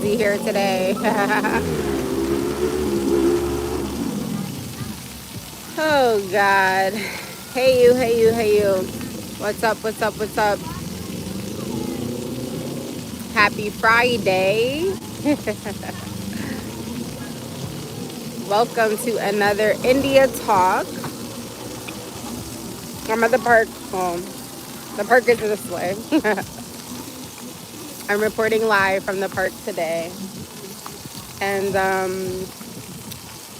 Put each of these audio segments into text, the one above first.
Here today. Oh God. Hey you, hey you, hey you. What's up, what's up, what's up? Happy Friday. Welcome to another India Talk. I'm at the park. The park is this way. I'm reporting live from the park today. And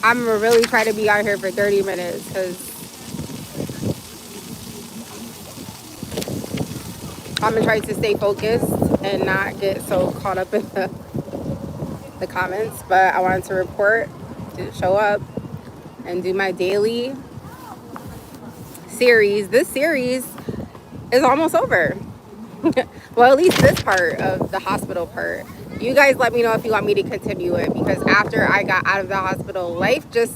I'm gonna really try to be out here for 30 minutes because I'm gonna try to stay focused and not get so caught up in the comments. But I wanted to report, to show up, and do my daily series. This series is almost over. Well, at least this part of the hospital part. You guys let me know if you want me to continue it, because after I got out of the hospital, life just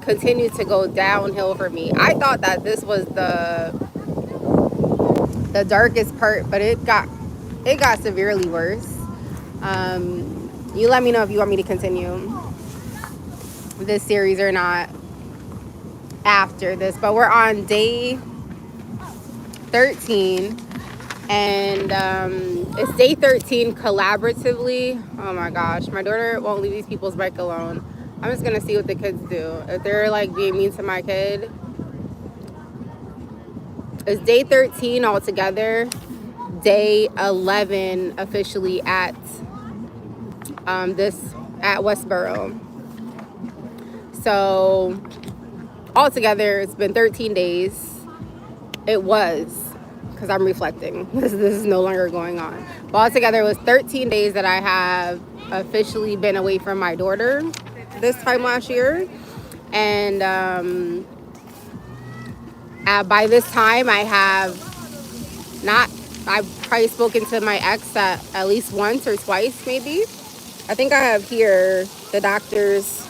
continued to go downhill for me. I thought that this was the darkest part, but it got severely worse. You let me know if you want me to continue this series or not after this. But we're on day 13, and it's day 13 collaboratively. Oh my gosh, my daughter won't leave these people's bike alone. I'm just gonna see what the kids do. If they're like being mean to my kid. It's day 13 altogether. Day 11 officially at Westboro. So altogether, it's been 13 days. It was, because I'm reflecting. This is no longer going on. But altogether, it was 13 days that I have officially been away from my daughter this time last year. And by this time, I've probably spoken to my ex at least once or twice, maybe. I think I have here the doctors.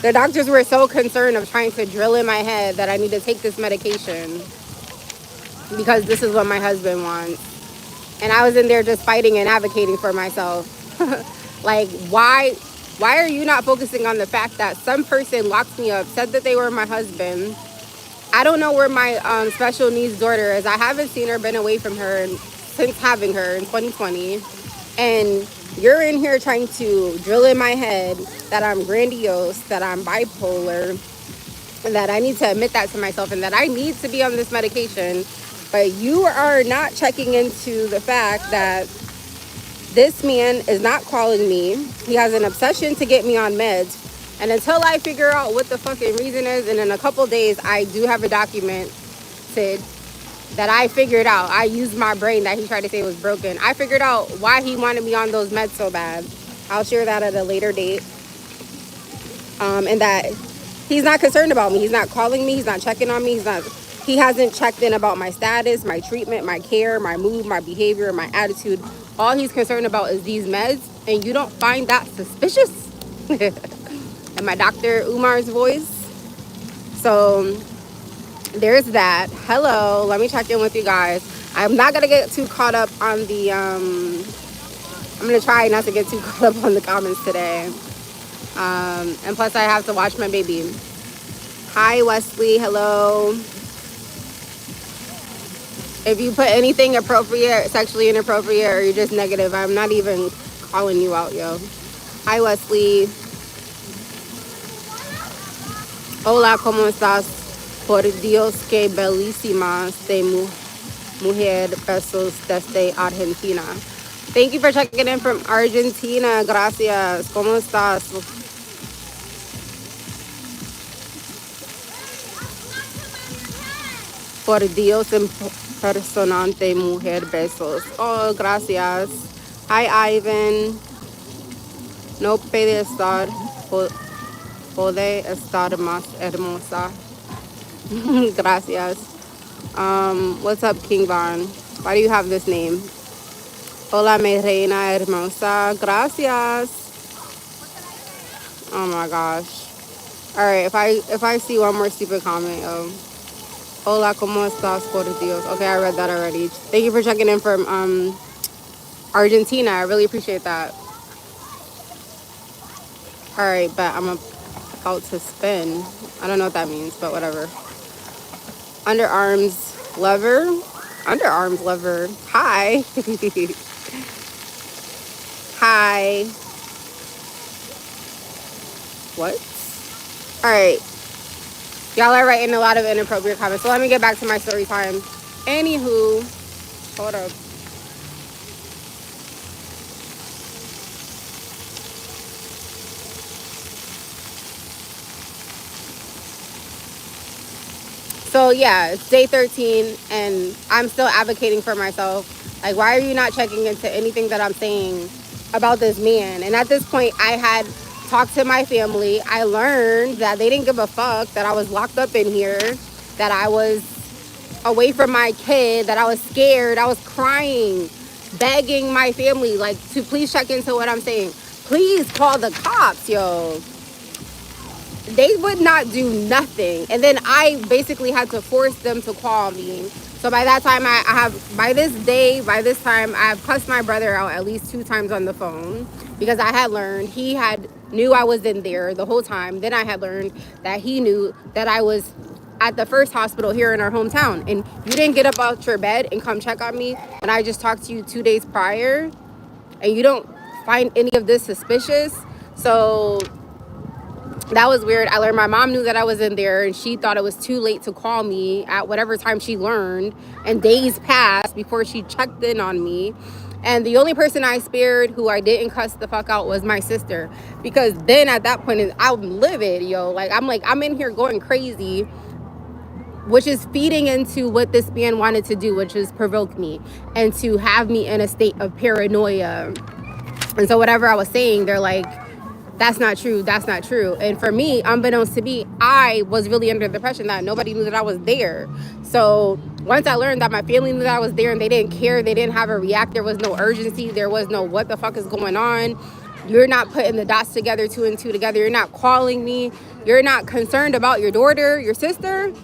The doctors were so concerned of trying to drill in my head that I need to take this medication because this is what my husband wants. And I was in there just fighting and advocating for myself. Like, why are you not focusing on the fact that some person locked me up, said that they were my husband? I don't know where my special needs daughter is. I haven't seen her, been away from her since having her in 2020. And you're in here trying to drill in my head that I'm grandiose, that I'm bipolar, and that I need to admit that to myself, and that I need to be on this medication. But you are not checking into the fact that this man is not calling me. He has an obsession to get me on meds. And until I figure out what the fucking reason is, and in a couple days, I do have a document that I figured out. I used my brain that he tried to say was broken. I figured out why he wanted me on those meds so bad. I'll share that at a later date. And that he's not concerned about me. He's not calling me. He's not checking on me. He hasn't checked in about my status, my treatment, my care, my mood, my behavior, my attitude. All he's concerned about is these meds. And you don't find that suspicious? And my Dr. Umar's voice. So there's that. Hello, let me check in with you guys. I'm not gonna get too caught up on the I'm gonna try not to get too caught up on the comments today. And plus I have to watch my baby. Hi Wesley, hello. If you put anything appropriate, sexually inappropriate, or you're just negative, I'm not even calling you out, yo. Hi Wesley. Hola, ¿cómo estás? Por Dios, que bellísima de mujer, besos desde Argentina. Thank you for checking in from Argentina. Gracias. ¿Cómo estás? Por Dios, impresionante mujer, besos. Oh, gracias. Hi, Ivan. No puede estar más hermosa. Gracias. What's up, King Von? Why do you have this name? Hola, mi reina hermosa. Gracias. Oh my gosh. All right, if I see one more stupid comment, hola, ¿cómo estás, por Dios? Okay, I read that already. Thank you for checking in from Argentina. I really appreciate that. All right, but I'm about to spin. I don't know what that means, but whatever. Underarms lever. Underarms lever. Hi. Hi. What? All right. Y'all are writing a lot of inappropriate comments. So let me get back to my story time. Anywho, hold up. So yeah, it's day 13 and I'm still advocating for myself. Like, why are you not checking into anything that I'm saying about this man? And at this point, I had talked to my family. I learned that they didn't give a fuck that I was locked up in here, that I was away from my kid, that I was scared, I was crying, begging my family, like, to please check into what I'm saying. Please call the cops, yo. They would not do nothing. And then I basically had to force them to call me. So by that time, I have, by this time, I have cussed my brother out at least 2 times on the phone because I had learned he had knew I was in there the whole time. Then I had learned that he knew that I was at the first hospital here in our hometown. And you didn't get up out your bed and come check on me. And I just talked to you 2 days prior and you don't find any of this suspicious. So that was weird. I learned my mom knew that I was in there and she thought it was too late to call me at whatever time she learned. And days passed before she checked in on me. And the only person I spared who I didn't cuss the fuck out was my sister. Because then at that point, I'm livid, yo. I'm in here going crazy, which is feeding into what this man wanted to do, which is provoke me and to have me in a state of paranoia. And so whatever I was saying, they're like, that's not true. That's not true. And for me, unbeknownst to me, I was really under the impression that nobody knew that I was there. So once I learned that my family knew that I was there and they didn't care, they didn't have a react, there was no urgency, there was no what the fuck is going on. You're not putting the dots together, 2 and 2 together. You're not calling me. You're not concerned about your daughter, your sister.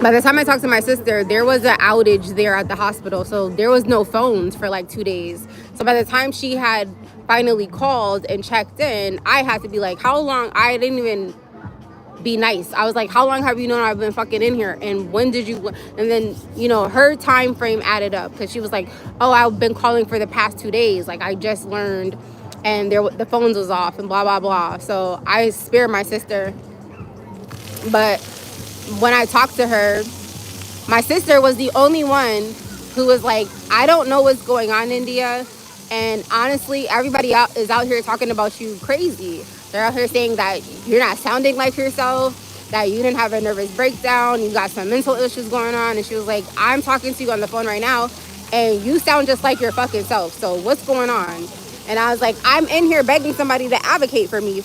By the time I talked to my sister, there was an outage there at the hospital. So there was no phones for like 2 days. So by the time she had finally called and checked in, I had to be like, how long? I didn't even be nice. I was like, how long have you known I've been fucking in here? And when did you? And then, her time frame added up because she was like, oh, I've been calling for the past 2 days. Like, I just learned and the phones was off and blah, blah, blah. So I spared my sister. But when I talked to her, my sister was the only one who was like, I don't know what's going on, India. And honestly, everybody is out here talking about you crazy. They're out here saying that you're not sounding like yourself, that you didn't have a nervous breakdown, you got some mental issues going on. And she was like, I'm talking to you on the phone right now, and you sound just like your fucking self. So what's going on? And I was like, I'm in here begging somebody to advocate for me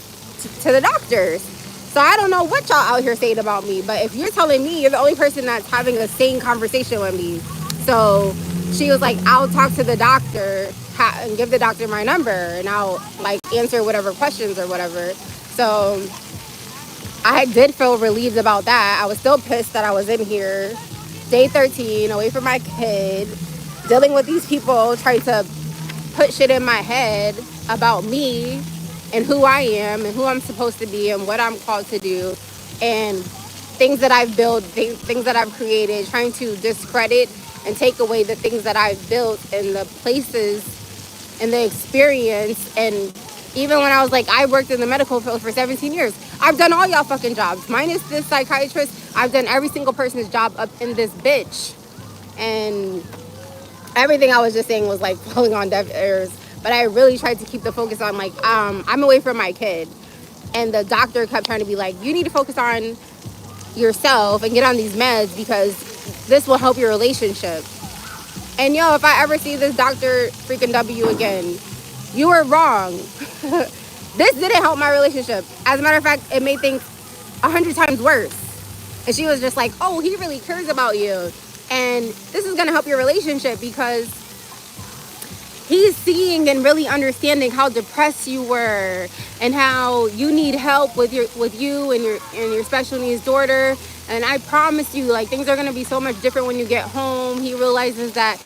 to the doctors. So I don't know what y'all out here saying about me, but if you're telling me, you're the only person that's having a sane conversation with me. So she was like, I'll talk to the doctor and give the doctor my number and I'll like answer whatever questions or whatever. So I did feel relieved about that. I was still pissed that I was in here, day 13, away from my kid, dealing with these people trying to put shit in my head about me and who I am and who I'm supposed to be and what I'm called to do and things that I've built, things that I've created, trying to discredit and take away the things that I've built and the places and the experience. And even when I was like, I worked in the medical field for 17 years. I've done all y'all fucking jobs. Minus this psychiatrist, I've done every single person's job up in this bitch. And everything I was just saying was like falling on deaf ears. But I really tried to keep the focus on like, I'm away from my kid. And the doctor kept trying to be like, you need to focus on yourself and get on these meds because this will help your relationship. And yo, if I ever see this Dr. freaking W again, you were wrong. This didn't help my relationship. As a matter of fact, it made things 100 times worse. And she was just like, oh, he really cares about you. And this is going to help your relationship because he's seeing and really understanding how depressed you were and how you need help with you and your special needs daughter. And I promise you, like, things are going to be so much different when you get home. He realizes that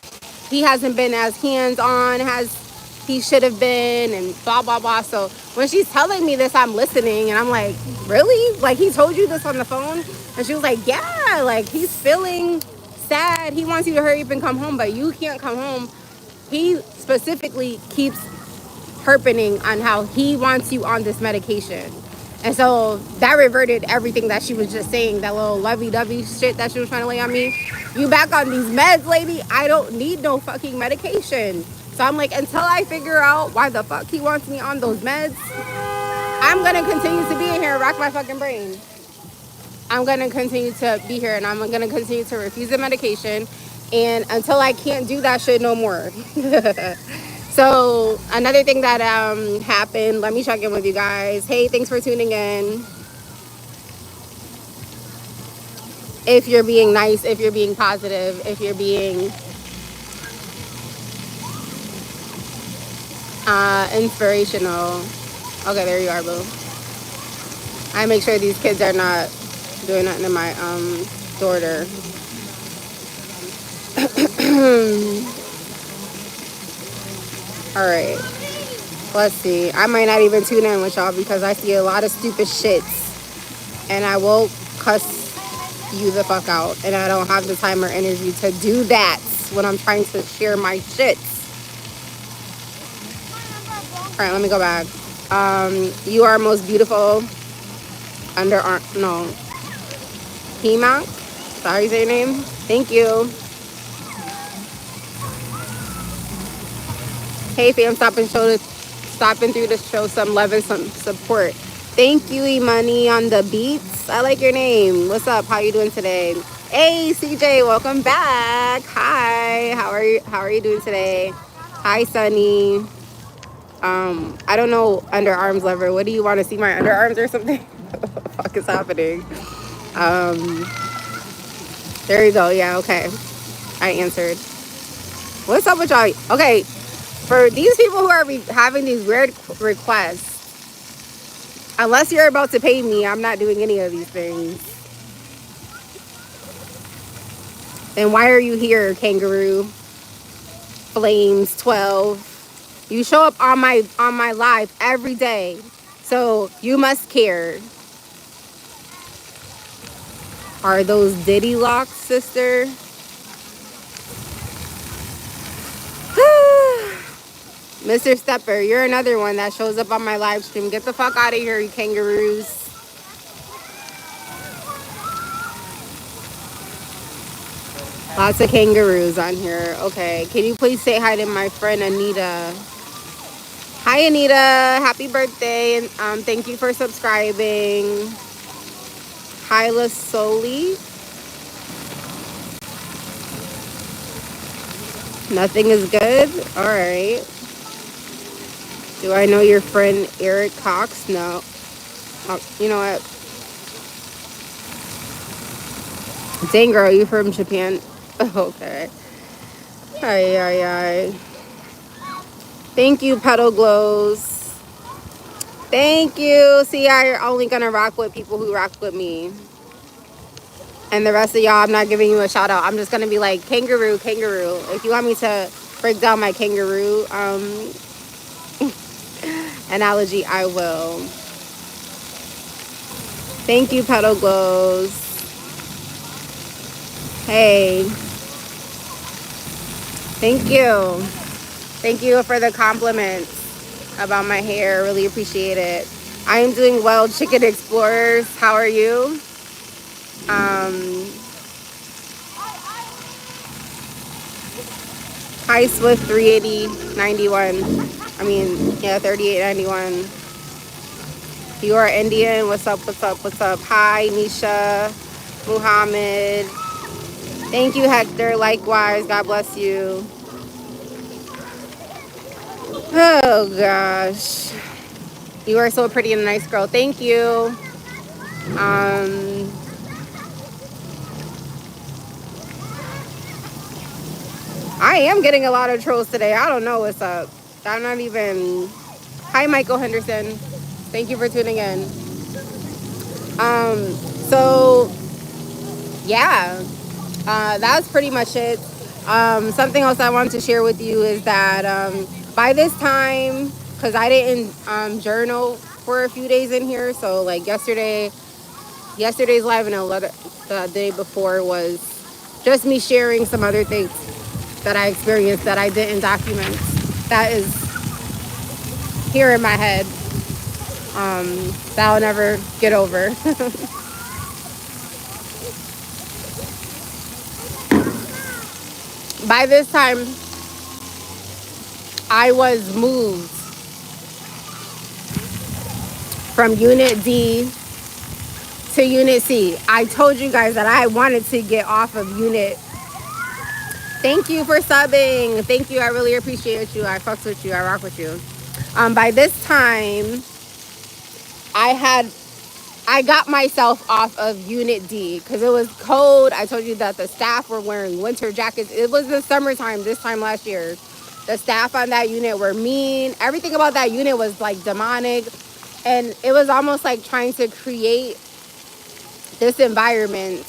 he hasn't been as hands-on as he should have been, and blah blah blah. So when she's telling me this, I'm listening, and I'm like, really? Like, he told you this on the phone? And she was like, yeah, like, he's feeling sad, he wants you to hurry up and come home, but you can't come home. He specifically keeps harping on how he wants you on this medication. And so that reverted everything that she was just saying, that little lovey-dovey shit that she was trying to lay on me. You back on these meds, lady? I don't need no fucking medication. So I'm like, until I figure out why the fuck he wants me on those meds, I'm gonna continue to be in here and rack my fucking brain. I'm gonna continue to be here, and I'm gonna continue to refuse the medication, and until I can't do that shit no more. So another thing that happened, let me check in with you guys. Hey, thanks for tuning in. If you're being nice, if you're being positive, if you're being inspirational. Okay, there you are, boo. I make sure these kids are not doing nothing to my daughter. All right, let's see. I might not even tune in with y'all because I see a lot of stupid shits, and I will cuss you the fuck out, and I don't have the time or energy to do that when I'm trying to share my shits. All right, let me go back. You are most beautiful underarm. No, Hemonk. Is that how you say your name? Thank you. Hey fam, stopping through to show some love and some support. Thank you, E-Money on the beats. I like your name. What's up? How you doing today? Hey CJ, welcome back. Hi, how are you doing today? Hi Sunny. I don't know, underarms lover. What do you want to see, my underarms or something? What the fuck is happening? There you go. Yeah, okay. I answered. What's up with y'all? Okay, for these people who are having these weird requests, unless you're about to pay me, I'm not doing any of these things. Then why are you here, Kangaroo Flames 12? You show up on my live every day, so you must care. Are those Diddy locks, sister? Mr. Stepper, you're another one that shows up on my live stream. Get the fuck out of here, you kangaroos. Lots of kangaroos on here. Okay, can you please say hi to my friend Anita? Hi Anita, happy birthday, and thank you for subscribing. Hi La Soli. Nothing is good? Alright. Do I know your friend Eric Cox? No. You know what? Dang girl, you from Japan? Okay. Ay. Thank you, Pedal Glows. Thank you. See, you're only gonna rock with people who rock with me. And the rest of y'all, I'm not giving you a shout out. I'm just gonna be like, kangaroo. If you want me to break down my kangaroo analogy, I will. Thank you, Pedal Glows. Hey. Thank you. Thank you for the compliments about my hair. Really appreciate it. I am doing well, Chicken Explorers. How are you? Hi, Swift 38091. I mean, yeah, 3891. You are Indian. What's up? Hi, Nisha, Muhammad. Thank you, Hector. Likewise. God bless you. Oh, gosh. You are so pretty and a nice girl. Thank you. I am getting a lot of trolls today. I don't know what's up. I'm not even... Hi, Michael Henderson. Thank you for tuning in. So, yeah. That's pretty much it. Something else I wanted to share with you is that by this time, because I didn't journal for a few days in here, so like yesterday's live and the day before was just me sharing some other things that I experienced that I didn't document. That is here in my head. That I'll never get over. By this time, I was moved from Unit D to Unit C. I told you guys that I wanted to get off of Unit. Thank you for subbing. Thank you. I really appreciate you. I fucks with you. I rock with you. By this time, I had I got myself off of Unit D because it was cold. I told you that the staff were wearing winter jackets. It was the summertime this time last year. The staff on that unit were mean. Everything about that unit was like demonic. And it was almost like trying to create this environment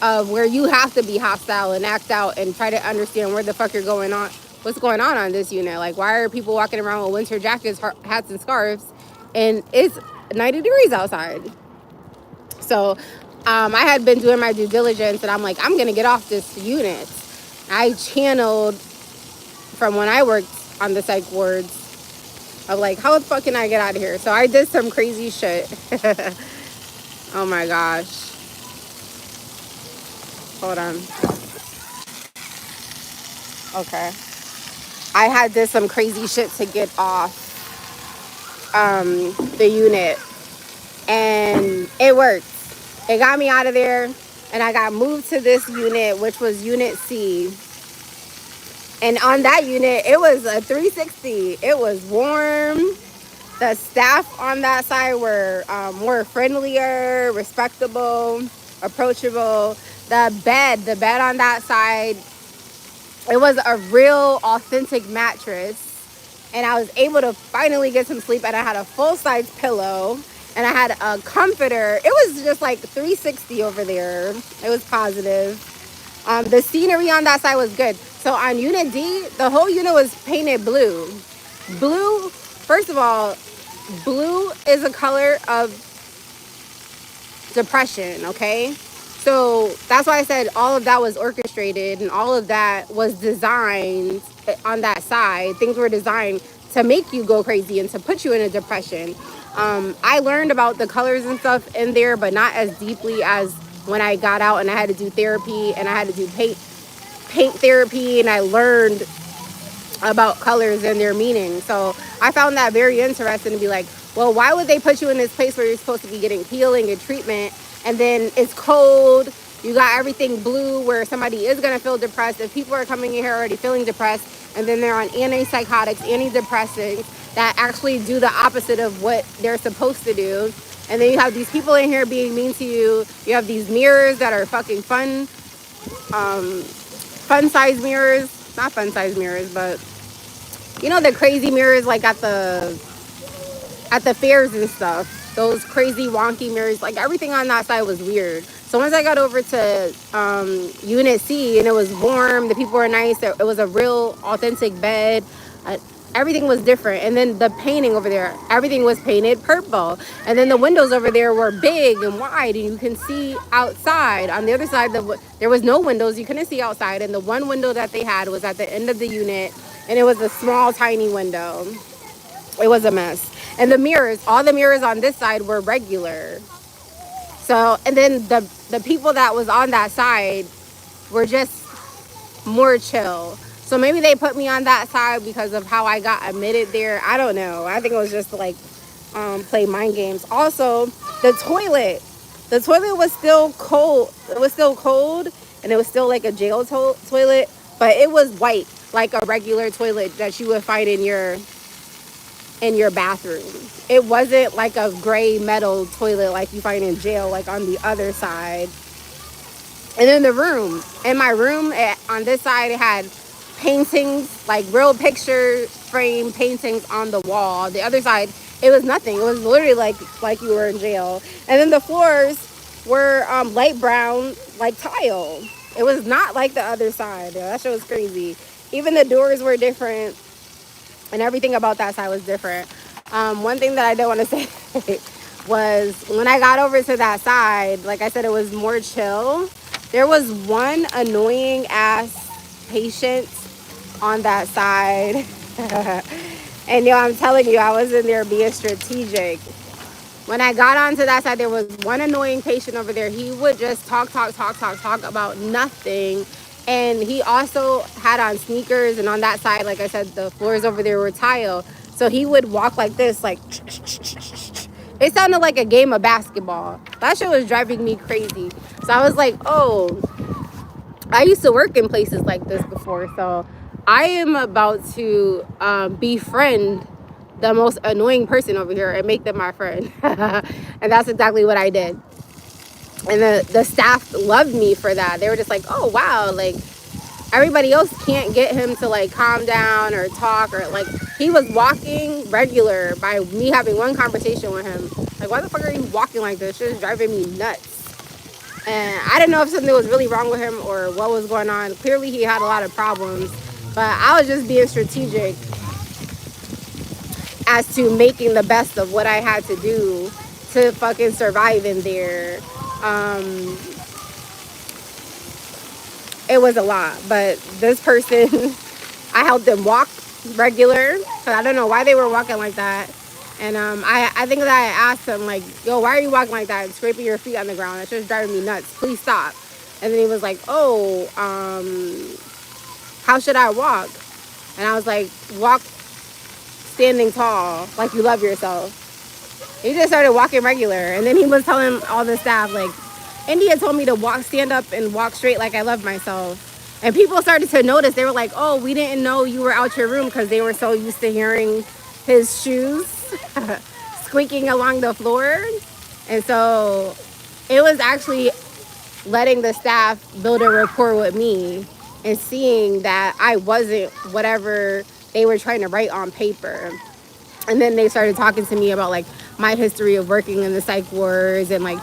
of where you have to be hostile and act out and try to understand where the fuck you're going on. What's going on this unit? Like, why are people walking around with winter jackets, hats, and scarves? And it's 90 degrees outside. So I had been doing my due diligence and I'm like, I'm going to get off this unit. I channeled from when I worked on the psych wards of like, how the fuck can I get out of here? So I did some crazy shit. Oh my gosh. Hold on. Okay. I had did some crazy shit to get off the unit. And it worked. It got me out of there. And I got moved to this unit, which was Unit C. And on that unit, it was a 360. It was warm. The staff on that side were more friendlier, respectable, approachable. The bed on that side, it was a real authentic mattress. And I was able to finally get some sleep. And I had a full-size pillow. And I had a comforter. It was just like 360 over there. It was positive. The scenery on that side was good. So on Unit D, the whole unit was painted blue. Blue, first of all, blue is a color of depression, okay? So that's why I said all of that was orchestrated and all of that was designed on that side. Things were designed to make you go crazy and to put you in a depression. I learned about the colors and stuff in there, but not as deeply as when I got out and I had to do therapy and I had to do paint therapy, and I learned about colors and their meaning. So I found that very interesting to be like, well, why would they put you in this place where you're supposed to be getting healing and treatment, and then it's cold, you got everything blue where somebody is going to feel depressed. If people are coming in here already feeling depressed and then they're on antipsychotics, antidepressants that actually do the opposite of what they're supposed to do, and then you have these people in here being mean to you. You have these mirrors that are fucking fun size mirrors, not fun size mirrors, but you know, the crazy mirrors like at the fairs and stuff. Those crazy wonky mirrors, like everything on that side was weird. So once I got over to Unit C and it was warm, the people were nice. It was a real authentic bed. Uh, Everything was different. And then the painting over there, everything was painted purple. And then the windows over there were big and wide, and you can see outside. On the other side, there was no windows. You couldn't see outside. And the one window that they had was at the end of the unit, and it was a small, tiny window. It was a mess. And the mirrors, all the mirrors on this side were regular. So, and then the people that was on that side were just more chill. So maybe they put me on that side because of how I got admitted there. I don't know. I think it was just like play mind games. Also, the toilet was still cold. It was still cold, and it was still like a jail toilet, but it was white, like a regular toilet that you would find in your bathroom. It wasn't like a gray metal toilet like you find in jail, like on the other side. And then in my room, on this side, it had paintings, like real picture frame paintings on the wall. The other side, it was nothing. It was literally like you were in jail. And then the floors were light brown, like tile. It was not like the other side. Yo, that shit was crazy. Even the doors were different, and everything about that side was different. One thing that I did want to say was when I got over to that side, like I said, it was more chill. There was one annoying ass patient on that side. And yo, I'm telling you, I was in there being strategic. When I got onto that side, there was one annoying patient over there. He would just talk about nothing. And he also had on sneakers. And on that side, like I said, the floors over there were tile. So he would walk like this, like, it sounded like a game of basketball. That shit was driving me crazy. So I was like, oh, I used to work in places like this before. So I am about to befriend the most annoying person over here and make them my friend. And that's exactly what I did. And the staff loved me for that. They were just like, oh, wow, like everybody else can't get him to like calm down or talk, or like he was walking regular by me having one conversation with him. Like, why the fuck are you walking like this? It's just driving me nuts. And I didn't know if something was really wrong with him or what was going on. Clearly he had a lot of problems, but I was just being strategic as to making the best of what I had to do to fucking survive in there. It was a lot, but this person, I helped them walk regular, because I don't know why they were walking like that. And I think that I asked him, like, yo, why are you walking like that and scraping your feet on the ground? It's just driving me nuts. Please stop. And then he was like, oh, how should I walk? And I was like, walk standing tall, like you love yourself. He just started walking regular. And then he was telling all the staff, like, India told me to stand up and walk straight like I love myself. And people started to notice. They were like, oh, we didn't know you were out your room, because they were so used to hearing his shoes squeaking along the floor. And so it was actually letting the staff build a rapport with me and seeing that I wasn't whatever they were trying to write on paper. And then they started talking to me about like my history of working in the psych wards, and like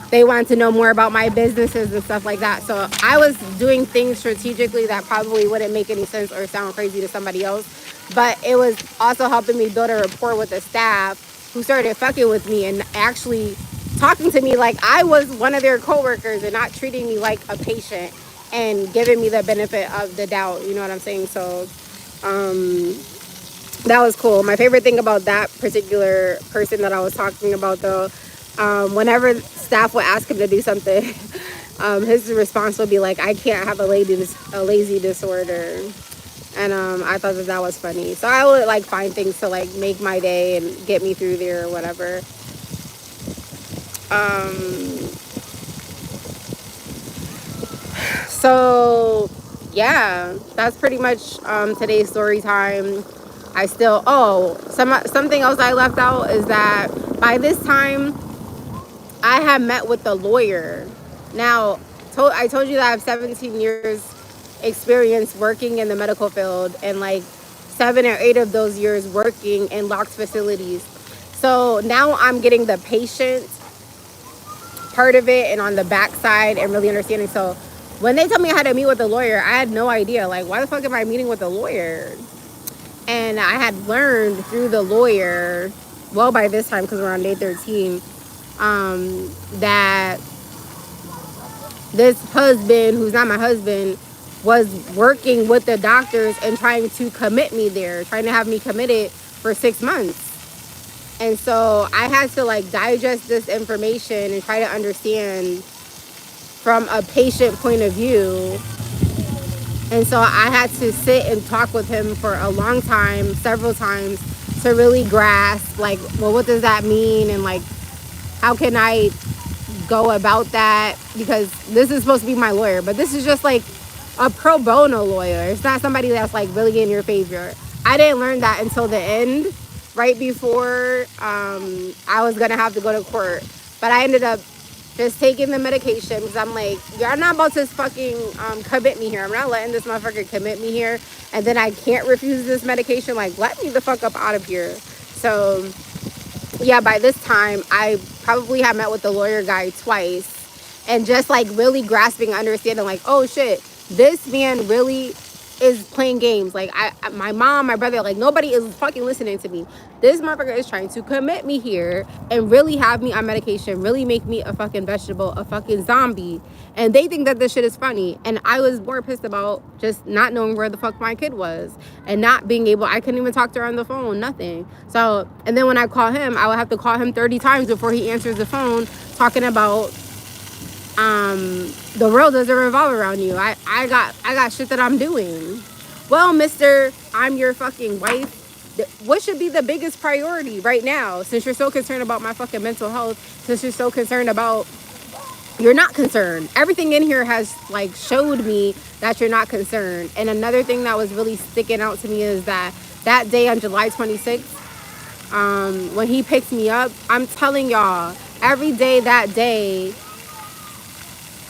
they wanted to know more about my businesses and stuff like that. So I was doing things strategically that probably wouldn't make any sense or sound crazy to somebody else. But it was also helping me build a rapport with the staff, who started fucking with me and actually talking to me like I was one of their coworkers and not treating me like a patient and giving me the benefit of the doubt. You know what I'm saying? So that was cool. My favorite thing about that particular person that I was talking about, though, whenever staff would ask him to do something, his response would be like, I can't have a lazy disorder. And I thought that was funny. So I would like find things to like make my day and get me through there or whatever. So yeah, that's pretty much today's story time. I still, something else I left out is that by this time I had met with the lawyer. Now, I told you that I have 17 years experience working in the medical field, and like 7 or 8 of those years working in locked facilities. So now I'm getting the patient part of it and on the backside and really understanding. So when they told me I had to meet with a lawyer, I had no idea. Like, why the fuck am I meeting with a lawyer? And I had learned through the lawyer, well, by this time, because we're on day 13, that this husband, who's not my husband, was working with the doctors and trying to commit me there, trying to have me committed for 6 months. And so I had to like digest this information and try to understand from a patient point of view. And so I had to sit and talk with him for a long time, several times, to really grasp like, well, what does that mean? And like, how can I go about that? Because this is supposed to be my lawyer, but this is just like a pro bono lawyer. It's not somebody that's like really in your favor. I didn't learn that until the end, right before I was gonna have to go to court. But I ended up just taking the medication, because I'm like, you're not about to fucking commit me here. I'm not letting this motherfucker commit me here, and then I can't refuse this medication. Like, let me the fuck up out of here. So yeah, by this time I probably had met with the lawyer guy twice, and just like really grasping, understanding, like, oh shit, this man really is playing games. Like my mom, my brother, like nobody is fucking listening to me. This motherfucker is trying to commit me here and really have me on medication, really make me a fucking vegetable, a fucking zombie. And they think that this shit is funny. And I was more pissed about just not knowing where the fuck my kid was and not being able, I couldn't even talk to her on the phone, nothing. So, and then when I call him, I would have to call him 30 times before he answers the phone talking about the world doesn't revolve around you. I got shit that I'm doing. Well, mister, I'm your fucking wife. What should be the biggest priority right now, since you're so concerned about my fucking mental health, since you're so concerned about, you're not concerned. Everything in here has like showed me that you're not concerned. And another thing that was really sticking out to me is that day on July 26th, when he picked me up, I'm telling y'all, every day that day,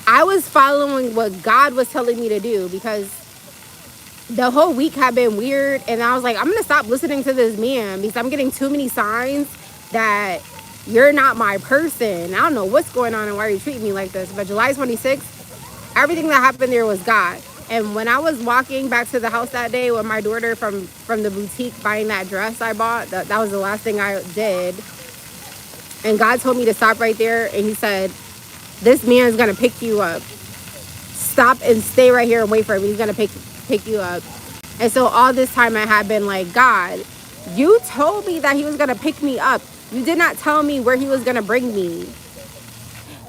I was following what God was telling me to do, because the whole week had been weird. And I was like, I'm going to stop listening to this man because I'm getting too many signs that you're not my person. I don't know what's going on and why you treat me like this. But July 26th, everything that happened there was God. And when I was walking back to the house that day with my daughter from the boutique buying that dress I bought, that was the last thing I did. And God told me to stop right there. And he said, this man is going to pick you up. Stop and stay right here and wait for him. He's going to pick you up. And so all this time I had been like, God, you told me that he was going to pick me up. You did not tell me where he was going to bring me.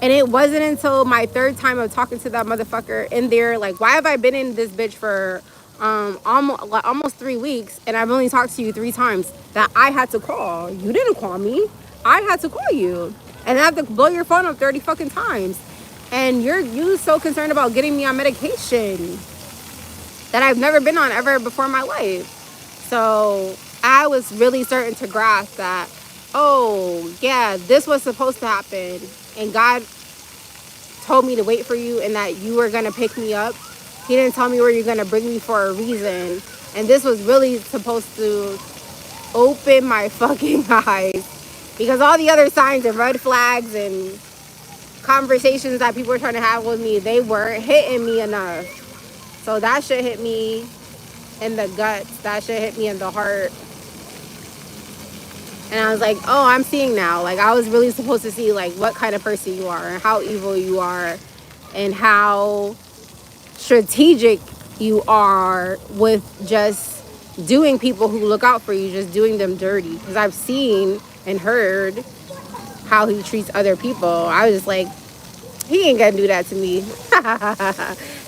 And it wasn't until my third time of talking to that motherfucker in there, like, why have I been in this bitch for almost 3 weeks, and I've only talked to you 3 times, that I had to call. You didn't call me. I had to call you. And I have to blow your phone up 30 fucking times. And you so concerned about getting me on medication that I've never been on ever before in my life. So I was really starting to grasp that, oh, yeah, this was supposed to happen. And God told me to wait for you and that you were going to pick me up. He didn't tell me where you're going to bring me for a reason. And this was really supposed to open my fucking eyes. Because all the other signs and red flags and conversations that people were trying to have with me, they weren't hitting me enough. So that shit hit me in the guts. That shit hit me in the heart. And I was like, oh, I'm seeing now. Like, I was really supposed to see, like, what kind of person you are and how evil you are and how strategic you are with just doing people who look out for you, just doing them dirty. Because I've seen and heard how he treats other people. I was just like, he ain't gonna do that to me.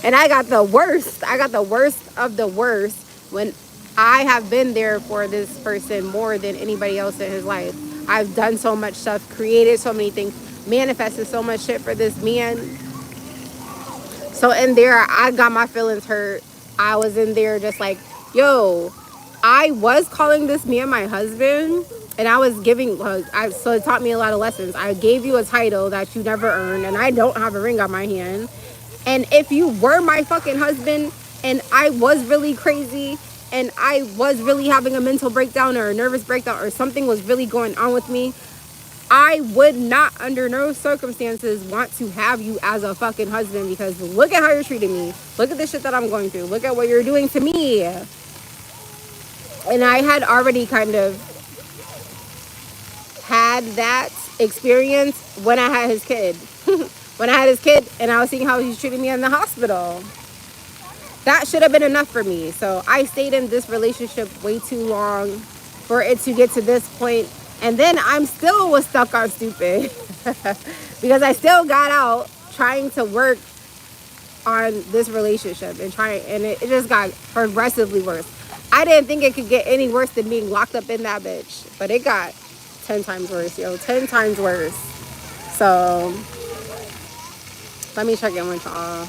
And I got the worst. I got the worst of the worst when I have been there for this person more than anybody else in his life. I've done so much stuff, created so many things, manifested so much shit for this man. So in there, I got my feelings hurt. I was in there just like, yo, I was calling this man my husband. And I was giving, so it taught me a lot of lessons. I gave you a title that you never earned, and I don't have a ring on my hand. And if you were my fucking husband, and I was really crazy, and I was really having a mental breakdown or a nervous breakdown, or something was really going on with me, I would not, under no circumstances, want to have you as a fucking husband, because look at how you're treating me. Look at the shit that I'm going through. Look at what you're doing to me. And I had already kind of had that experience when I had his kid. When I had his kid and I was seeing how he's treating me in the hospital. That should have been enough for me. So I stayed in this relationship way too long for it to get to this point. And then I'm still was stuck on stupid. Because I still got out trying to work on this relationship and it just got progressively worse. I didn't think it could get any worse than being locked up in that bitch. But it got 10 times worse, yo. 10 times worse. So let me check in with y'all.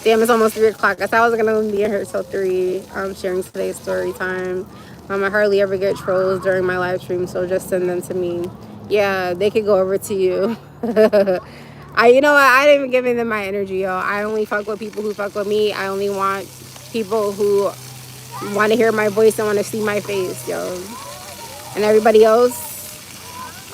Damn, it's almost 3 o'clock. I thought I was gonna be in here till 3. I'm sharing today's story time. I hardly ever get trolls during my live stream, so just send them to me. Yeah, they could go over to you. You know what? I didn't even give them my energy, yo. I only fuck with people who fuck with me. I only want people who want to hear my voice and want to see my face, yo. And everybody else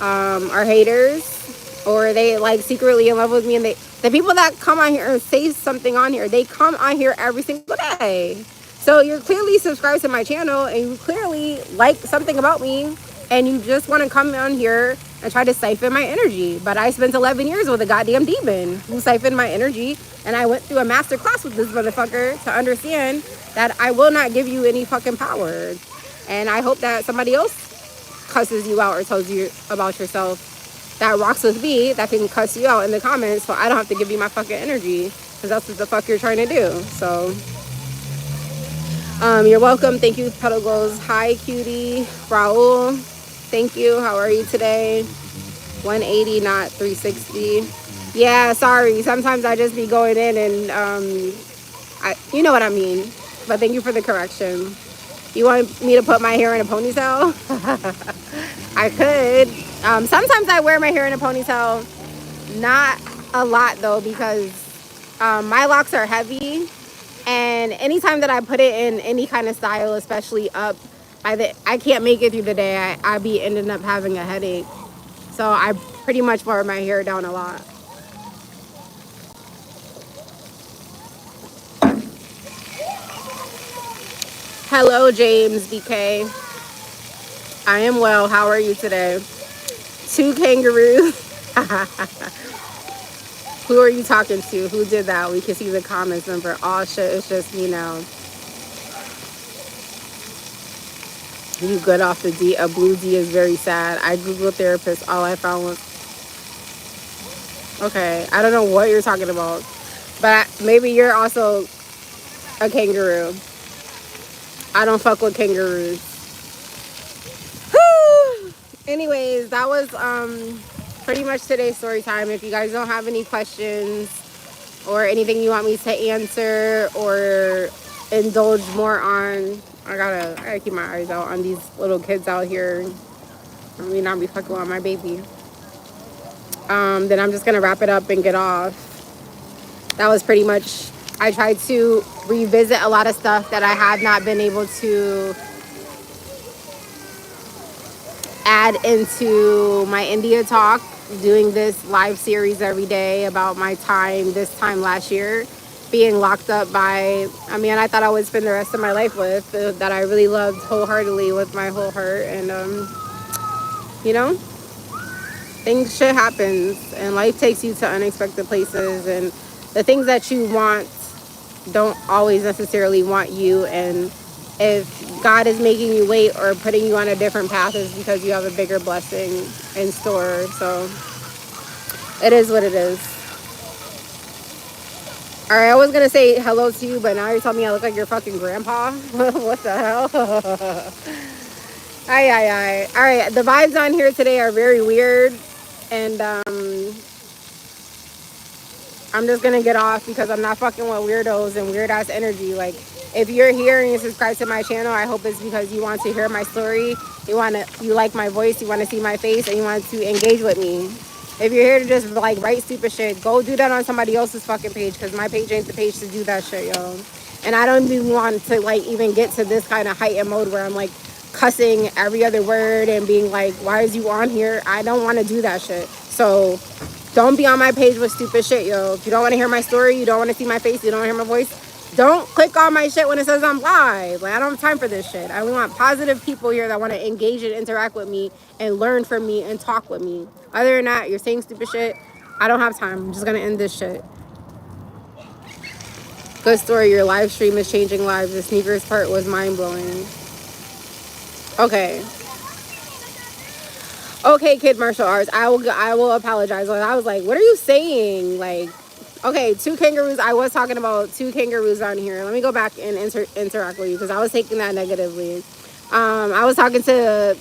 are haters, or they like secretly in love with me, and The people that come on here and say something on here, they come on here every single day. So you're clearly subscribed to my channel and you clearly like something about me and you just want to come on here and try to siphon my energy. But I spent 11 years with a goddamn demon who siphoned my energy, and I went through a master class with this motherfucker to understand that I will not give you any fucking power. And I hope that somebody else cusses you out or tells you about yourself that rocks with me that can cuss you out in the comments, so I don't have to give you my fucking energy, because that's what the fuck you're trying to do. So you're welcome. Thank you, Petal Goes. Hi, cutie. Raul, thank you. How are you today? 180, not 360. Yeah, sorry. Sometimes I just be going in and you know what I mean. But thank you for the correction. You want me to put my hair in a ponytail? I could. Sometimes I wear my hair in a ponytail. Not a lot though, because my locks are heavy, and anytime that I put it in any kind of style, especially up, I can't make it through the day. I be ending up having a headache. So I pretty much wear my hair down a lot. Hello, James BK. I am well. How are you today? Two kangaroos. Who are you talking to? Who did that? We can see the comments number. Oh shit, it's just me now. You good off the D. A blue D is very sad. I Googled therapist. All I found was... Okay, I don't know what you're talking about. But maybe you're also a kangaroo. I don't fuck with kangaroos. Whew. Anyways, that was pretty much today's story time. If you guys don't have any questions or anything you want me to answer or indulge more on, I gotta keep my eyes out on these little kids out here. I mean, not be fucking on my baby. Then I'm just gonna wrap it up and get off. That was pretty much, I tried to revisit a lot of stuff that I have not been able to add into my India talk, doing this live series every day about my time this time last year, being locked up by a man I thought I would spend the rest of my life with, that I really loved wholeheartedly with my whole heart. And you know, things, shit happens, and life takes you to unexpected places, and the things that you want don't always necessarily want you. And if God is making you wait or putting you on a different path, is because you have a bigger blessing in store. So it is what it is. All right, I was gonna say hello to you, but now you're telling me I look like your fucking grandpa. What the hell? Aye. All right, the vibes on here today are very weird, and I'm just gonna get off because I'm not fucking with weirdos and weird ass energy. Like, if you're here and you subscribe to my channel, I hope it's because you want to hear my story, you like my voice, you want to see my face, and you want to engage with me. If you're here to just like write stupid shit, go do that on somebody else's fucking page, because my page ain't the page to do that shit, yo. And I don't even want to like even get to this kind of heightened mode where I'm like cussing every other word and being like, why is you on here? I don't want to do that shit. So don't be on my page with stupid shit, yo. If you don't want to hear my story, you don't want to see my face, you don't want to hear my voice, don't click on my shit when it says I'm live. Like, I don't have time for this shit. I want positive people here that want to engage and interact with me and learn from me and talk with me. Other than that, you're saying stupid shit. I don't have time. I'm just going to end this shit. Good story. Your live stream is changing lives. The sneakers part was mind-blowing. Okay. Okay, kid martial arts. I will apologize. I was like, what are you saying? Like, okay, two kangaroos. I was talking about two kangaroos on here. Let me go back and interact with you, because I was taking that negatively. I was talking to,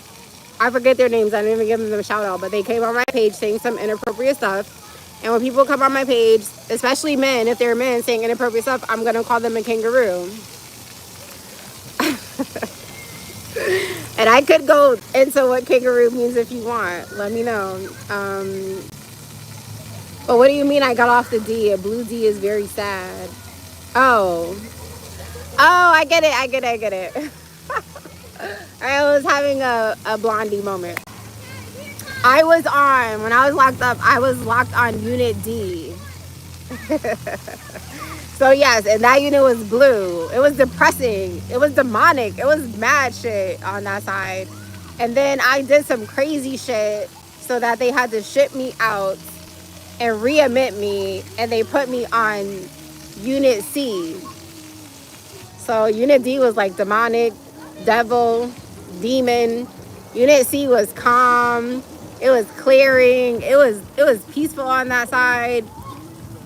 I forget their names. I didn't even give them a shout out, but they came on my page saying some inappropriate stuff. And when people come on my page, especially men, if they're men saying inappropriate stuff, I'm going to call them a kangaroo. And I could go into what kangaroo means if you want. Let me know. But what do you mean I got off the D? A blue D is very sad. Oh, I get it. I was having a blondie moment. When I was locked up, I was locked on Unit D. So yes, and that unit was blue. It was depressing. It was demonic. It was mad shit on that side. And then I did some crazy shit so that they had to ship me out and readmit me, and they put me on unit C. So unit D was like demonic, devil, demon. Unit C was calm. It was clearing. It was peaceful on that side.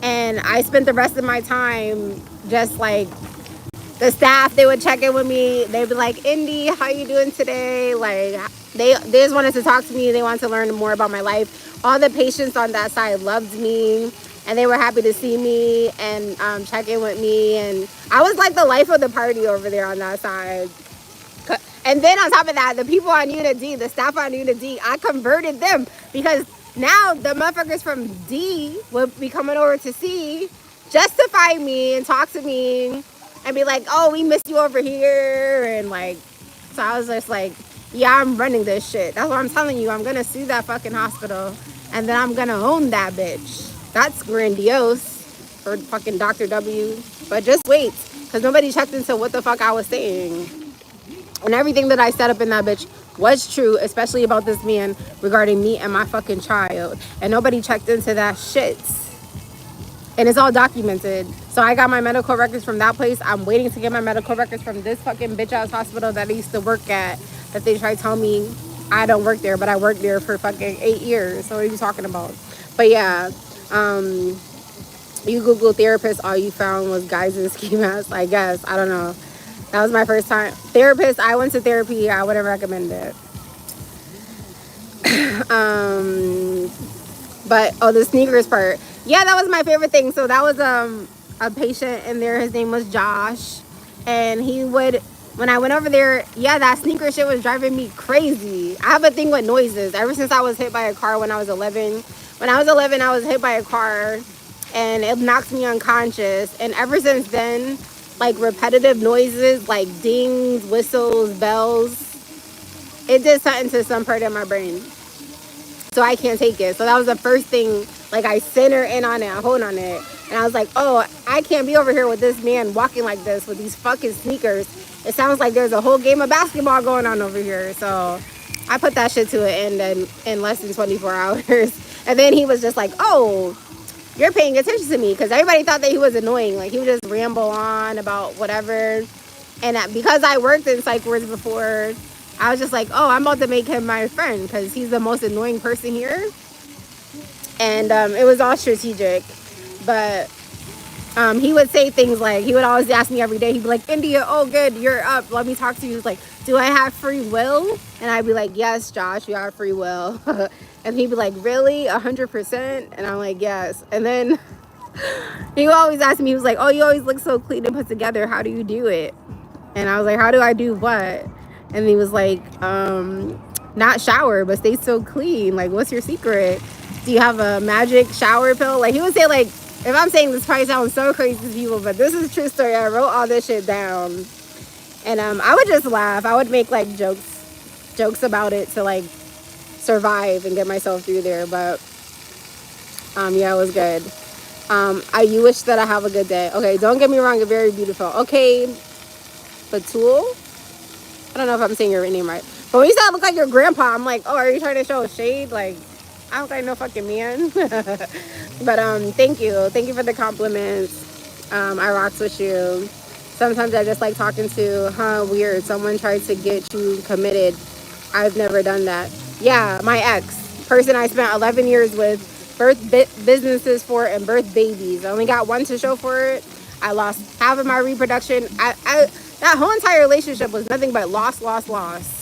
And I spent the rest of my time just like the staff. They would check in with me. They'd be like, Indy, how you doing today? Like they just wanted to talk to me. They wanted to learn more about my life. All the patients on that side loved me, and they were happy to see me and check in with me. And I was like the life of the party over there on that side. And then on top of that, the people on Unit D, the staff on Unit D, I converted them because now the motherfuckers from D would be coming over to C, justify me and talk to me and be like, oh, we missed you over here. And like, so I was just like, yeah, I'm running this shit. That's what I'm telling you. I'm going to sue that fucking hospital, and then I'm going to own that bitch. That's grandiose for fucking Dr. W. But just wait, because nobody checked into what the fuck I was saying. And everything that I set up in that bitch was true, especially about this man regarding me and my fucking child. And nobody checked into that shit. And it's all documented. So I got my medical records from that place. I'm waiting to get my medical records from this fucking bitch ass hospital that I used to work at. That they try to tell me I don't work there, but I worked there for fucking 8 years. So what are you talking about? But yeah, you Google therapist, all you found was guys in ski masks, I guess. I don't know. That was my first time. Therapist, I went to therapy. I wouldn't recommend it. But, oh, the sneakers part. Yeah, that was my favorite thing. So that was a patient in there. His name was Josh. And he would, when I went over there, yeah, that sneaker shit was driving me crazy. I have a thing with noises. Ever since I was hit by a car when I was 11. When I was 11, I was hit by a car. And it knocked me unconscious. And ever since then, like repetitive noises, like dings, whistles, bells, it did something to some part of my brain. So I can't take it. So that was the first thing, like I center in on it, I hold on it. And I was like, oh, I can't be over here with this man walking like this with these fucking sneakers. It sounds like there's a whole game of basketball going on over here. So I put that shit to an end in less than 24 hours. And then he was just like, oh, you're paying attention to me, because everybody thought that he was annoying. Like he would just ramble on about whatever. And because I worked in psych wards before, I was just like, oh, I'm about to make him my friend because he's the most annoying person here. And it was all strategic. But he would say things like, he would always ask me every day. He'd be like, India, oh, good, you're up. Let me talk to you. He's like, do I have free will? And I'd be like, yes, Josh, you have free will. And he'd be like, really? 100%? And I'm like, yes. And then he always asked me, he was like, oh, you always look so clean and put together. How do you do it? And I was like, how do I do what? And he was like, not shower, but stay so clean. Like, what's your secret? Do you have a magic shower pill? Like, he would say, like, if I'm saying this probably sounds so crazy to people, but this is a true story. I wrote all this shit down. And I would just laugh. I would make, like, jokes about it to, like, survive and get myself through there. But, yeah, it was good. You wish that I have a good day. Okay, don't get me wrong. You're very beautiful. Okay, Batul? I don't know if I'm saying your name right. But when you said I look like your grandpa, I'm like, oh, are you trying to show shade? Like, I don't like no fucking man. But thank you. Thank you for the compliments. I rocks with you. Sometimes I just like talking to, weird. Someone tried to get you committed. I've never done that. Yeah, my ex. Person I spent 11 years with, birthed businesses for, and birthed babies. I only got one to show for it. I lost half of my reproduction. That whole entire relationship was nothing but loss, loss, loss.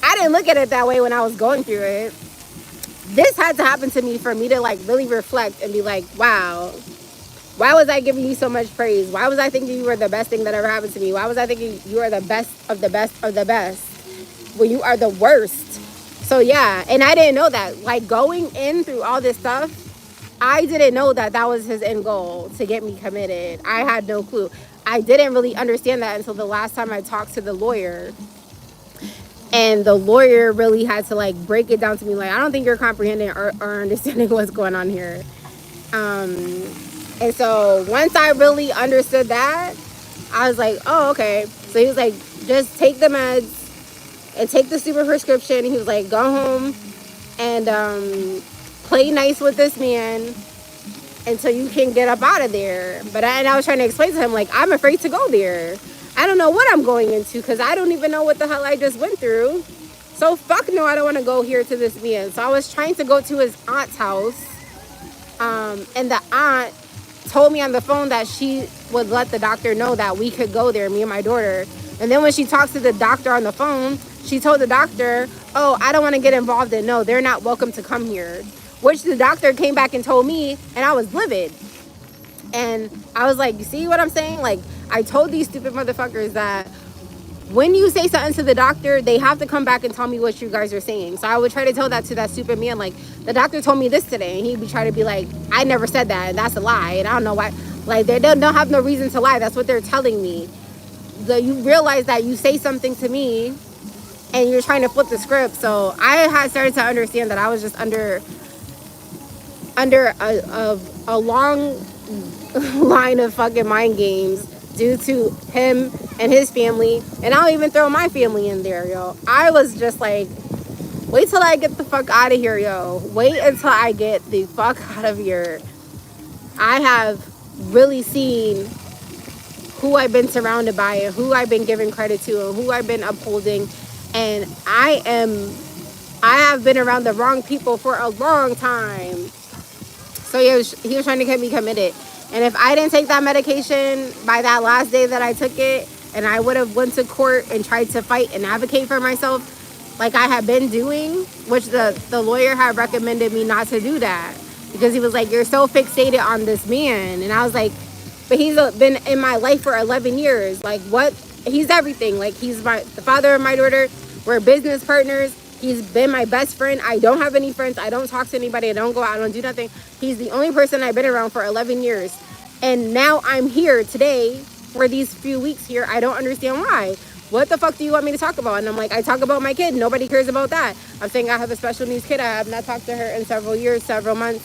I didn't look at it that way when I was going through it. This had to happen to me for me to like really reflect and be like, wow, why was I giving you so much praise? Why was I thinking you were the best thing that ever happened to me? Why was I thinking you are the best of the best of the best when you are the worst? So yeah, and I didn't know that. Like going in through all this stuff, I didn't know that that was his end goal, to get me committed. I had no clue. I didn't really understand that until the last time I talked to the lawyer. And the lawyer really had to like break it down to me. Like, I don't think you're comprehending or understanding what's going on here. And so once I really understood that, I was like, oh, okay. So he was like, just take the meds and take the super prescription. He was like, go home and play nice with this man until you can get up out of there. And I was trying to explain to him, like, I'm afraid to go there. I don't know what I'm going into because I don't even know what the hell I just went through. So fuck no, I don't want to go here to this man. So I was trying to go to his aunt's house. And the aunt told me on the phone that she would let the doctor know that we could go there, me and my daughter. And then when she talks to the doctor on the phone, she told the doctor, oh, I don't want to get involved in, no, they're not welcome to come here. Which the doctor came back and told me, and I was livid. And I was like, you see what I'm saying? Like, I told these stupid motherfuckers that when you say something to the doctor, they have to come back and tell me what you guys are saying. So I would try to tell that to that stupid man, like, the doctor told me this today. And he'd be trying to be like, I never said that. And that's a lie. And I don't know why. Like, they don't have no reason to lie. That's what they're telling me. You realize that you say something to me and you're trying to flip the script. So I had started to understand that I was just under a long line of fucking mind games due to him and his family. And I'll even throw my family in there, yo. I was just like, wait till I get the fuck out of here, yo. Wait until I get the fuck out of here. I have really seen who I've been surrounded by and who I've been giving credit to and who I've been upholding. And I have been around the wrong people for a long time. So he was trying to get me committed. And if I didn't take that medication by that last day that I took it, and I would have went to court and tried to fight and advocate for myself like I had been doing, which the lawyer had recommended me not to do that. Because he was like, you're so fixated on this man. And I was like, but he's been in my life for 11 years. Like, what? He's everything. Like, he's the father of my daughter. We're business partners. He's been my best friend. I don't have any friends. I don't talk to anybody. I don't go out. I don't do nothing. He's the only person I've been around for 11 years. And now I'm here today for these few weeks here. I don't understand why. What the fuck do you want me to talk about? And I'm like, I talk about my kid. Nobody cares about that. I'm saying I have a special needs kid. I have not talked to her in several years, several months.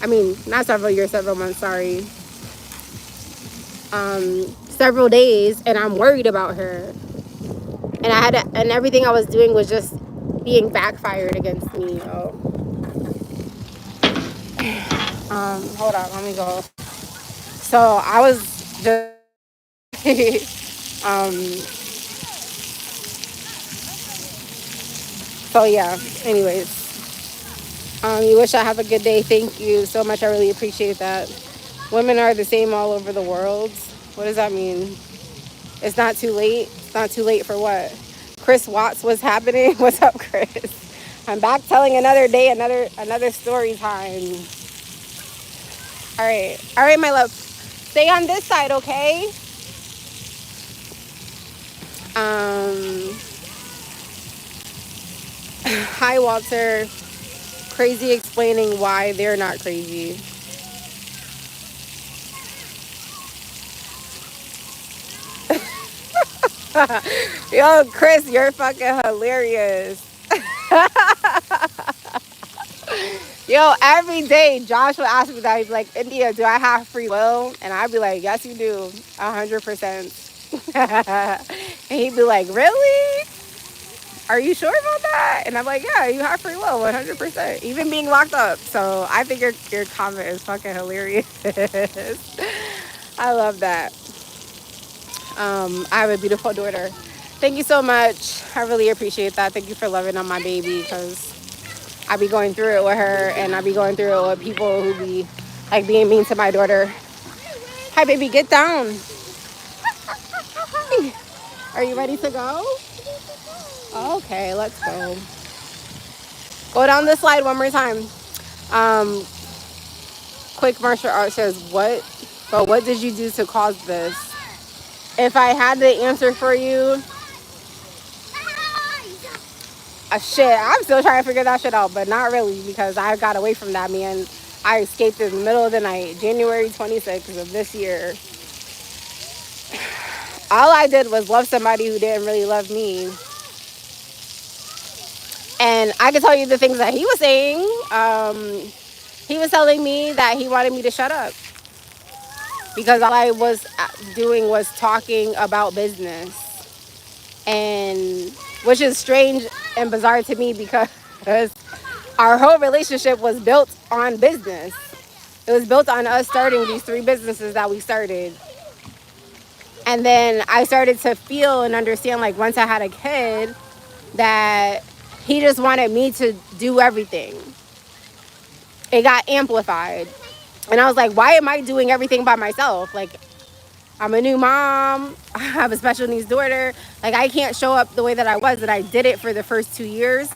I mean, not several years, several months, sorry. Several days, and I'm worried about her. And everything I was doing was just being backfired against me, yo. Hold on, let me go. So I was just so yeah, anyways. You wish I have a good day. Thank you so much. I really appreciate that. Women are the same all over the world. What does that mean? It's not too late. It's not too late for what? Chris Watts, what's happening? What's up, Chris? I'm back telling another day, another story time. All right, my love. Stay on this side, okay? Hi, Walter. Crazy explaining why they're not crazy. Yo, Chris, you're fucking hilarious. Yo, every day Josh would ask me that. He'd be like, India, do I have free will? And I'd be like, yes, you do. 100%. And he'd be like, really? Are you sure about that? And I'm like, yeah, you have free will, 100%. Even being locked up. So I think your comment is fucking hilarious. I love that. I have a beautiful daughter. Thank you so much. I really appreciate that. Thank you for loving on my baby, because I be going through it with her, and I be going through it with people who be like being mean to my daughter. Hi, baby, get down. Are you ready to go? Okay, let's go. Go down the slide one more time. Quick martial art says, what? But what did you do to cause this? If I had the answer for you, shit, I'm still trying to figure that shit out, but not really, because I got away from that man. I escaped in the middle of the night, January 26th of this year. All I did was love somebody who didn't really love me. And I can tell you the things that he was saying. He was telling me that he wanted me to shut up. because all I was doing was talking about business, and which is strange and bizarre to me because our whole relationship was built on business. It was built on us starting these three businesses that we started. And then I started to feel and understand, like, once I had a kid, that he just wanted me to do everything. It got amplified. And I was like, why am I doing everything by myself? Like, I'm a new mom. I have a special needs daughter. Like, I can't show up the way that I was, and I did it for the first 2 years.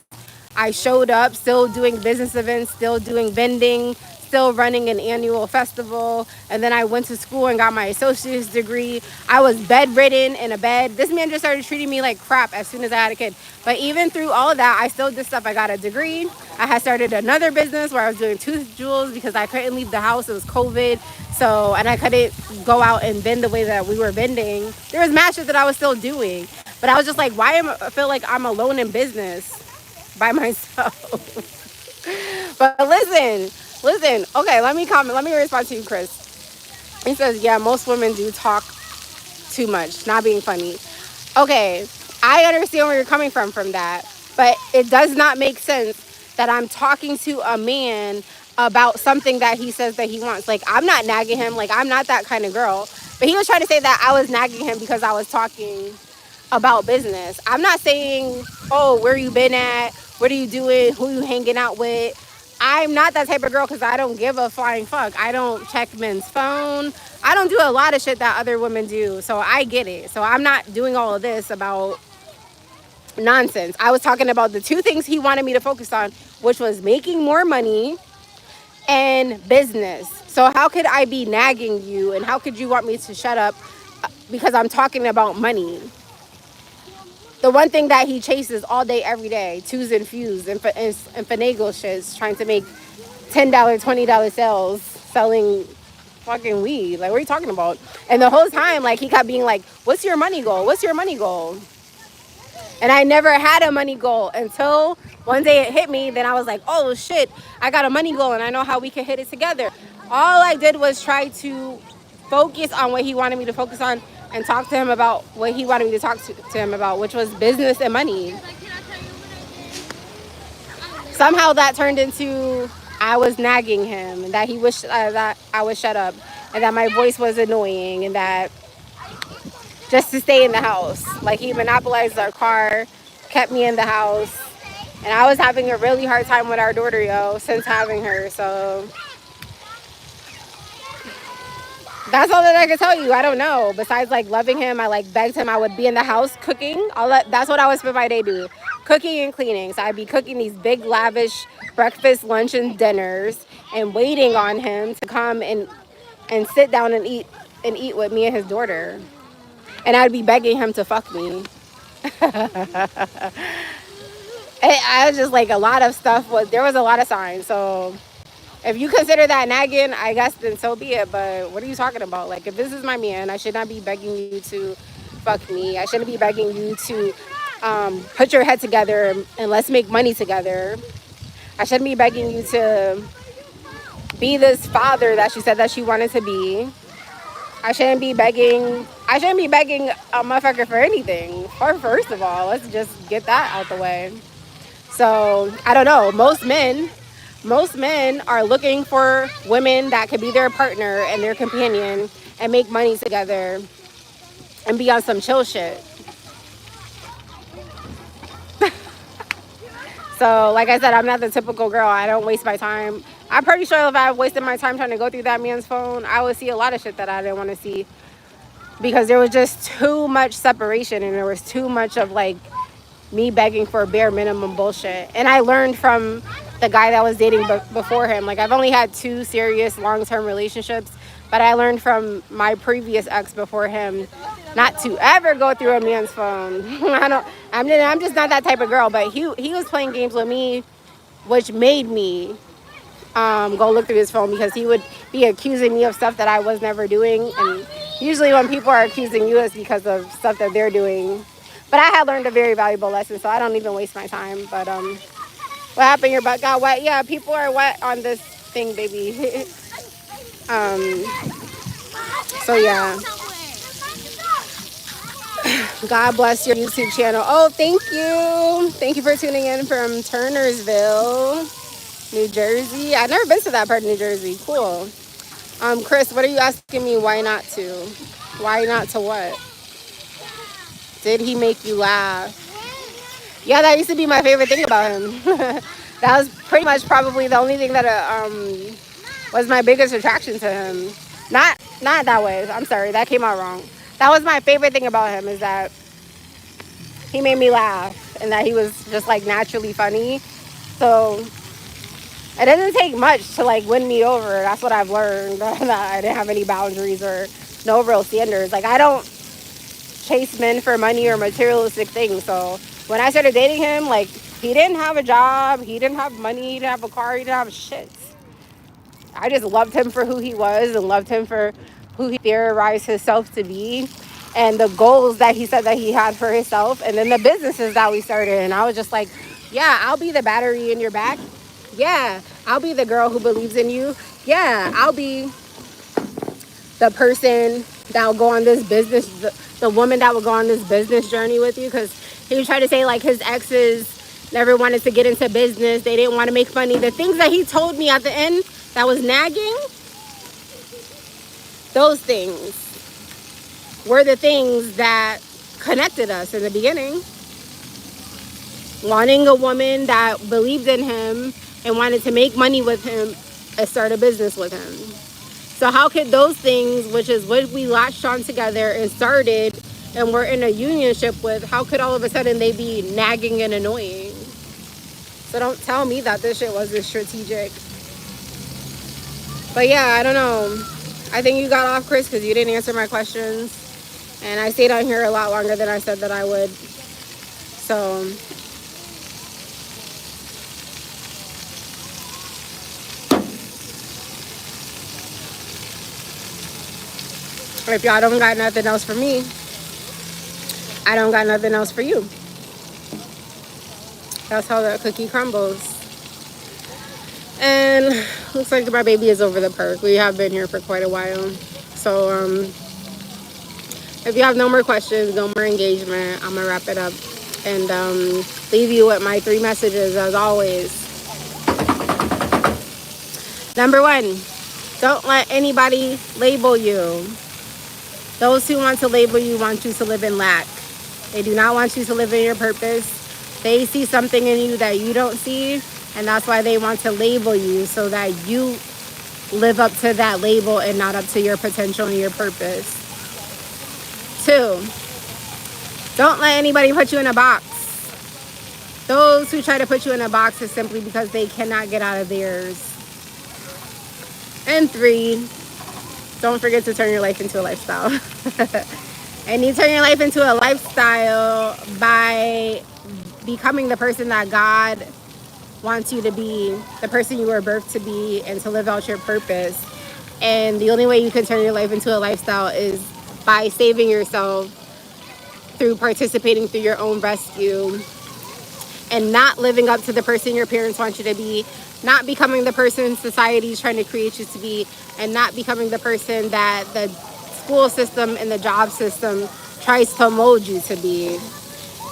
I showed up still doing business events, still doing vending, still running an annual festival. And then I went to school and got my associate's degree. I was bedridden in a bed. This man just started treating me like crap as soon as I had a kid. But even through all of that, I still did stuff. I got a degree. I had started another business where I was doing tooth jewels because I couldn't leave the house. It was COVID. So, and I couldn't go out and vend the way that we were vending. There was mad shit that I was still doing. But I was just like, I feel like I'm alone in business by myself. But listen. Okay, let me comment. Let me respond to you, Chris. He says, yeah, most women do talk too much. Not being funny. Okay, I understand where you're coming from that. But it does not make sense that I'm talking to a man about something that he says that he wants. Like, I'm not nagging him. Like, I'm not that kind of girl. But he was trying to say that I was nagging him because I was talking about business. I'm not saying, oh, where you been at? What are you doing? Who you hanging out with? I'm not that type of girl because I don't give a flying fuck. I don't check men's phone. I don't do a lot of shit that other women do. So I get it. So I'm not doing all of this about nonsense. I was talking about the two things he wanted me to focus on, which was making more money and business. So how could I be nagging you, and how could you want me to shut up because I'm talking about money? The one thing that he chases all day, every day, twos and fews and finagle shits, trying to make $10, $20 sales selling fucking weed. Like, what are you talking about? And the whole time, like, he kept being like, what's your money goal? What's your money goal? And I never had a money goal until one day it hit me. Then I was like, oh shit, I got a money goal and I know how we can hit it together. All I did was try to focus on what he wanted me to focus on and talk to him about what he wanted me to talk to him about, which was business and money. Somehow that turned into I was nagging him, and that he wished that I would shut up, and that my voice was annoying, and that just to stay in the house. Like, he monopolized our car, kept me in the house, and I was having a really hard time with our daughter, since having her. So that's all that I can tell you. I don't know. Besides, like, loving him, I, like, begged him I would be in the house cooking. That's what I would spend my day doing. Cooking and cleaning. So I'd be cooking these big, lavish breakfast, lunch, and dinners and waiting on him to come and sit down and eat with me and his daughter. And I'd be begging him to fuck me. I was just like, a lot of stuff there was a lot of signs. So if you consider that nagging, I guess then so be it. But what are you talking about? Like, if this is my man, I should not be begging you to fuck me. I shouldn't be begging you to put your head together and let's make money together. I shouldn't be begging you to be this father that she said that she wanted to be. I shouldn't be begging a motherfucker for anything. Or first of all, let's just get that out the way. So I don't know. Most men are looking for women that could be their partner and their companion and make money together and be on some chill shit. So, like I said, I'm not the typical girl. I don't waste my time. I'm pretty sure if I wasted my time trying to go through that man's phone, I would see a lot of shit that I didn't want to see, because there was just too much separation and there was too much of, like, me begging for bare minimum bullshit. And I learned from the guy that was dating before him. Like, I've only had 2 serious long-term relationships, but I learned from my previous ex before him not to ever go through a man's phone. I'm just not that type of girl. But he was playing games with me, which made me go look through his phone, because he would be accusing me of stuff that I was never doing. And usually when people are accusing you, it's because of stuff that they're doing. But I had learned a very valuable lesson, so I don't even waste my time. But what happened? Your butt got wet? Yeah, people are wet on this thing, baby. So yeah, God bless your YouTube channel. Oh, thank you for tuning in from Turnersville, New Jersey. I've never been to that part of New Jersey. Cool. Chris, what are you asking me? Why not to? Why not to what? Did he make you laugh? Yeah, that used to be my favorite thing about him. That was pretty much probably the only thing that was my biggest attraction to him. Not that way. I'm sorry, that came out wrong. That was my favorite thing about him, is that he made me laugh and that he was just like naturally funny. So it doesn't take much to like win me over. That's what I've learned. That I didn't have any boundaries or no real standards. Like, I don't chase men for money or materialistic things. So when I started dating him, like, he didn't have a job, he didn't have money, he didn't have a car, he didn't have shit. I just loved him for who he was and loved him for who he theorized himself to be, and the goals that he said that he had for himself, and then the businesses that we started. And I was just like, yeah, I'll be the battery in your back. Yeah, I'll be the girl who believes in you. Yeah, I'll be the person that will go on this business, the woman that will go on this business journey with you. Because he was trying to say, like, his exes never wanted to get into business. They didn't want to make money. The things that he told me at the end that was nagging, those things were the things that connected us in the beginning. Wanting a woman that believed in him and wanted to make money with him and start a business with him. So how could those things, which is what we latched on together and started and we're in a unionship with, how could all of a sudden they be nagging and annoying? So don't tell me that this shit wasn't strategic. But yeah, I don't know. I think you got off, Chris, because you didn't answer my questions. And I stayed on here a lot longer than I said that I would. So if y'all don't got nothing else for me, I don't got nothing else for you. That's how the cookie crumbles. And looks like my baby is over the perk. We have been here for quite a while. So if you have no more questions, no more engagement, I'm gonna wrap it up and leave you with my 3 messages as always. Number 1, don't let anybody label you. Those who want to label you want you to live in lack. They do not want you to live in your purpose. They see something in you that you don't see, and that's why they want to label you, so that you live up to that label and not up to your potential and your purpose. 2, don't let anybody put you in a box. Those who try to put you in a box is simply because they cannot get out of theirs. And 3, don't forget to turn your life into a lifestyle. And you turn your life into a lifestyle by becoming the person that God wants you to be, the person you were birthed to be, and to live out your purpose. And the only way you can turn your life into a lifestyle is by saving yourself through participating through your own rescue and not living up to the person your parents want you to be, not becoming the person society is trying to create you to be, and not becoming the person that the school system and the job system tries to mold you to be.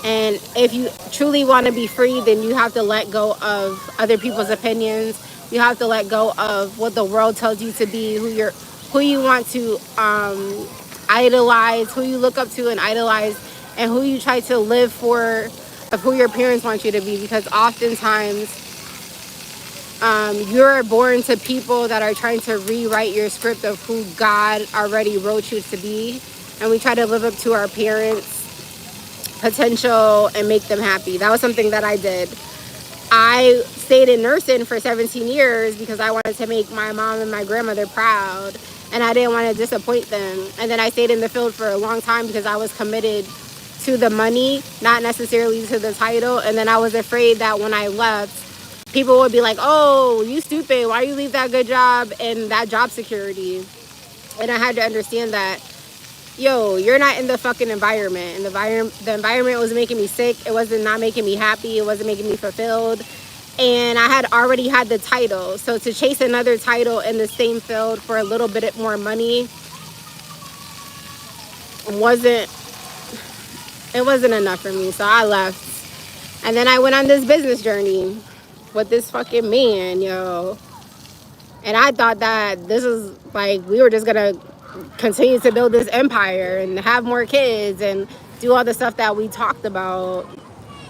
And if you truly want to be free, then you have to let go of other people's opinions. You have to let go of what the world tells you to be, who you want to idolize, who you look up to and idolize, and who you try to live for, of who your parents want you to be. Because oftentimes you're born to people that are trying to rewrite your script of who God already wrote you to be. And we try to live up to our parents' potential and make them happy. That was something that I did. I stayed in nursing for 17 years because I wanted to make my mom and my grandmother proud, and I didn't want to disappoint them. And then I stayed in the field for a long time because I was committed to the money, not necessarily to the title. And then I was afraid that when I left, people would be like, oh, you stupid, why you leave that good job and that job security? And I had to understand that, yo, you're not in the fucking environment. And the environment was making me sick. It wasn't not making me happy. It wasn't making me fulfilled. And I had already had the title. So to chase another title in the same field for a little bit more money wasn't it wasn't enough for me. So I left. And then I went on this business journey with this fucking man, yo. And I thought that this is like we were just gonna continue to build this empire and have more kids and do all the stuff that we talked about.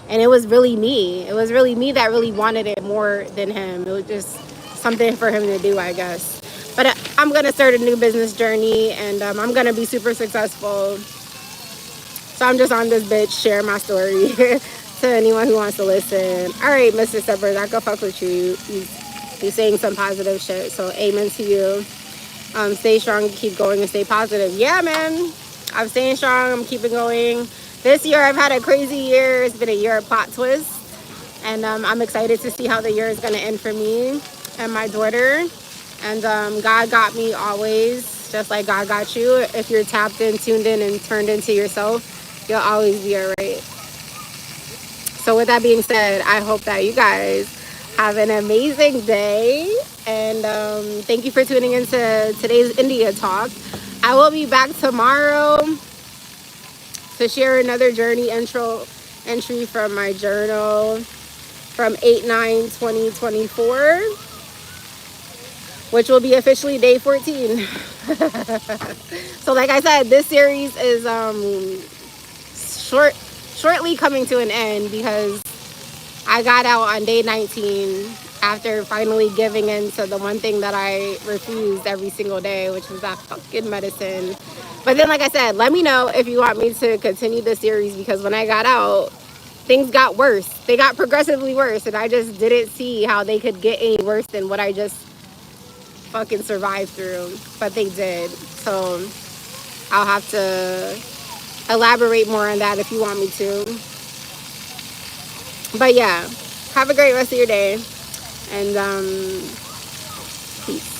And it was really me. It was really me that really wanted it more than him. It was just something for him to do, I guess. But I'm gonna start a new business journey, and I'm gonna be super successful. So I'm just on this bitch, share my story to anyone who wants to listen. All right, Mr. Steppers, I go fuck with you. You saying some positive shit, so amen to you. Stay strong, keep going, and stay positive. Yeah, man, I'm staying strong. I'm keeping going. This year, I've had a crazy year. It's been a year of plot twist, and I'm excited to see how the year is gonna end for me and my daughter. And God got me always, just like God got you. If you're tapped in, tuned in, and turned into yourself, you'll always be all right. So with that being said, I hope that you guys have an amazing day. And thank you for tuning into today's India Talk. I will be back tomorrow to share another journey entry from my journal from 8/9/2024, which will be officially day 14. So like I said, this series is shortly coming to an end because I got out on day 19 after finally giving in to the one thing that I refused every single day, which was that fucking medicine. But then, like I said, let me know if you want me to continue the series, because when I got out, things got worse. They got progressively worse, and I just didn't see how they could get any worse than what I just fucking survived through. But they did. So I'll have to elaborate more on that if you want me to. But yeah, have a great rest of your day, and peace.